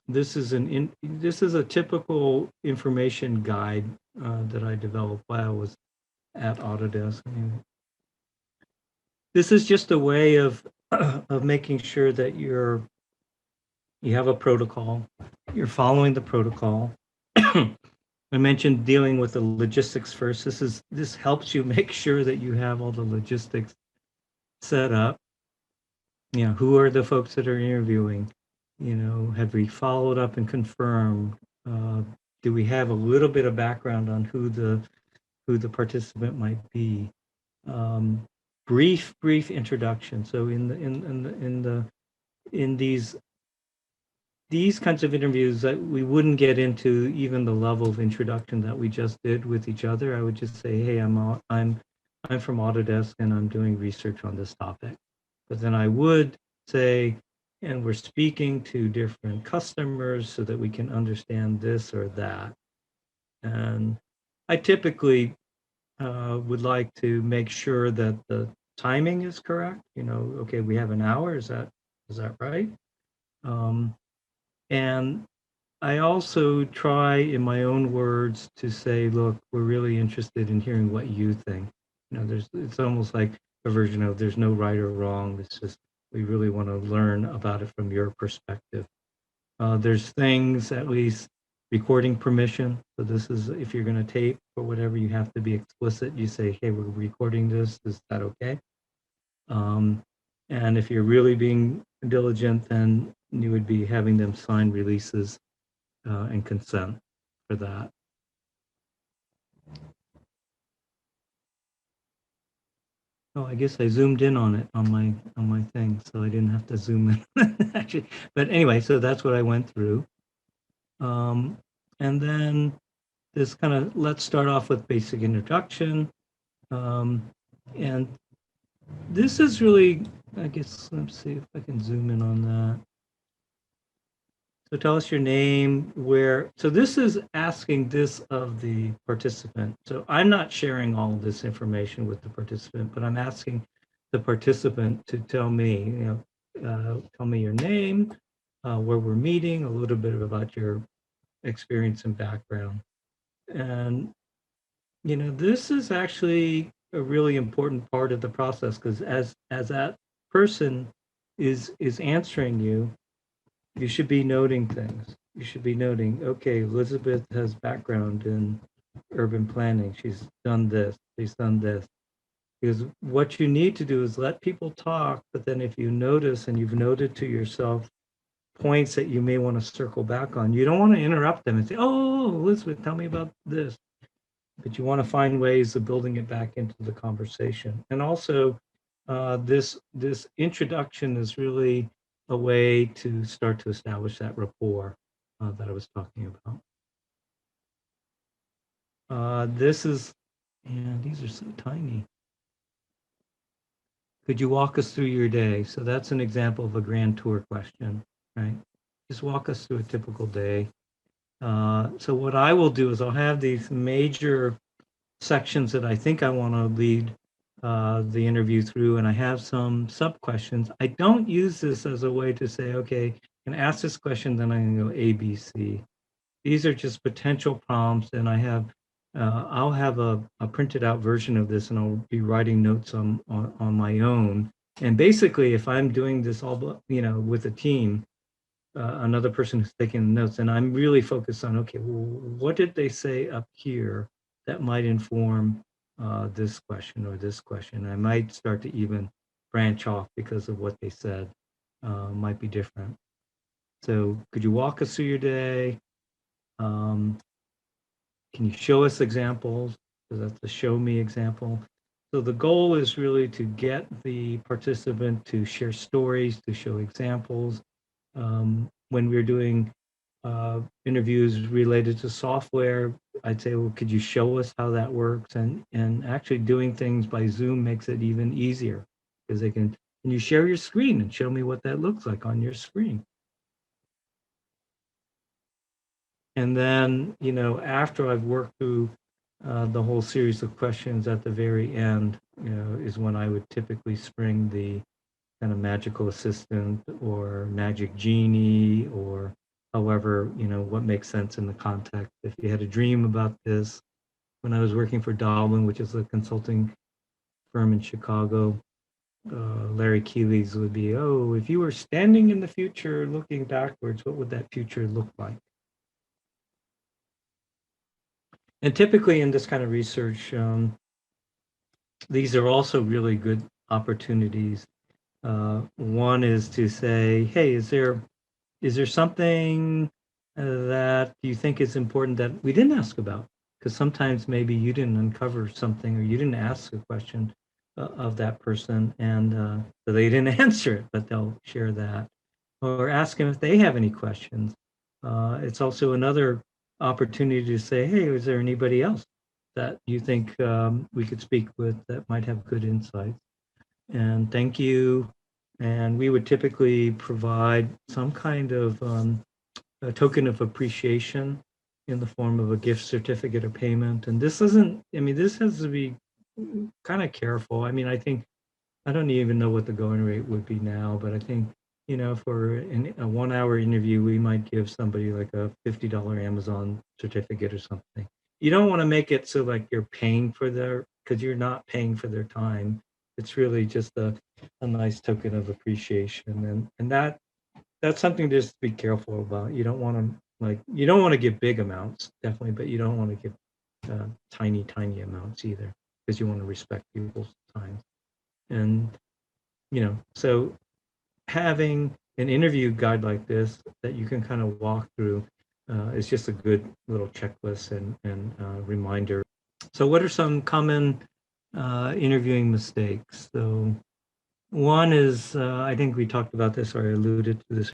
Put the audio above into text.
this is this is a typical information guide that I developed while I was at Autodesk. I mean, this is just a way of of making sure that you have a protocol, you're following the protocol. I mentioned dealing with the logistics first. This helps you make sure that you have all the logistics set up. You know, who are the folks that are interviewing? You know, have we followed up and confirmed? Uh, do we have a little bit of background on who the participant might be? Um, brief introduction. So in these kinds of interviews, that we wouldn't get into even the level of introduction that we just did with each other. I would just say, hey, I'm from Autodesk and I'm doing research on this topic. But then I would say, and we're speaking to different customers so that we can understand this or that. And I typically would like to make sure that the timing is correct. You know, okay, we have an hour. Is that right? Um, and I also try, in my own words, to say, look, we're really interested in hearing what you think. You know, it's almost like a version of there's no right or wrong. It's just we really want to learn about it from your perspective. There's things, at least recording permission. So this is if you're going to tape or whatever, you have to be explicit. You say, hey, we're recording this. Is that okay? Um, and if you're really being diligent, then you would be having them sign releases and consent for that. Oh, I guess I zoomed in on it on my thing, so I didn't have to zoom in actually. But anyway, so that's what I went through. Um, and then this kind of let's start off with basic introduction. Um, and this is really, I guess, let's see if I can zoom in on that. So tell us your name, where, so this is asking this of the participant. So I'm not sharing all of this information with the participant, but I'm asking the participant to tell me, tell me your name, where we're meeting, a little bit about your experience and background. And, you know, this is actually a really important part of the process because as that person is answering you, you should be noting things. You should be noting, okay, Elizabeth has background in urban planning. She's done this. She's done this. Because what you need to do is let people talk, but then if you notice and you've noted to yourself points that you may want to circle back on, you don't want to interrupt them and say, oh, Elizabeth, tell me about this. But you want to find ways of building it back into the conversation. And also, this introduction is really a way to start to establish that rapport that I was talking about. This is, and these are so tiny. Could you walk us through your day? So that's an example of a grand tour question, right? Just walk us through a typical day. So what I will do is I'll have these major sections that I think I want to lead the interview through, and I have some sub questions. I don't use this as a way to say, okay, can ask this question, then I'm going to go A, B, C. These are just potential prompts, and I'll have a printed out version of this, and I'll be writing notes on my own. And basically, if I'm doing this all, you know, with a team, another person who's taking notes, and I'm really focused on, okay, well, what did they say up here that might inform this question or this question? I might start to even branch off because of what they said might be different. So could you walk us through your day? Um, can you show us examples? So that's the show me example. So the goal is really to get the participant to share stories, to show examples. When we're doing interviews related to software, I'd say, well, could you show us how that works? And actually doing things by Zoom makes it even easier because can you share your screen and show me what that looks like on your screen? And then, you know, after I've worked through the whole series of questions at the very end, you know, is when I would typically spring the kind of magical assistant or magic genie or However, what makes sense in the context. If you had a dream about this, when I was working for Dahlman, which is a consulting firm in Chicago, Larry Keeley's would be, oh, if you were standing in the future looking backwards, what would that future look like? And typically in this kind of research, these are also really good opportunities. One is to say, hey, is there something that you think is important that we didn't ask about? Because sometimes maybe you didn't uncover something or you didn't ask a question of that person, and so they didn't answer it, but they'll share that. Or ask them if they have any questions. It's also another opportunity to say, hey, is there anybody else that you think we could speak with that might have good insights? And thank you. And we would typically provide some kind of a token of appreciation in the form of a gift certificate or payment. And this isn't, this has to be kind of careful. I think, I don't even know what the going rate would be now, but I think, for a 1 hour interview, we might give somebody like a $50 Amazon certificate or something. You don't want to make it so like you're paying for because you're not paying for their time. It's really just a nice token of appreciation. And that's something just to be careful about. You don't want to give big amounts, definitely, but you don't want to give tiny amounts either, because you want to respect people's time. And so having an interview guide like this that you can kind of walk through is just a good little checklist and reminder. So what are some common interviewing mistakes? So one is, I think we talked about this or I alluded to this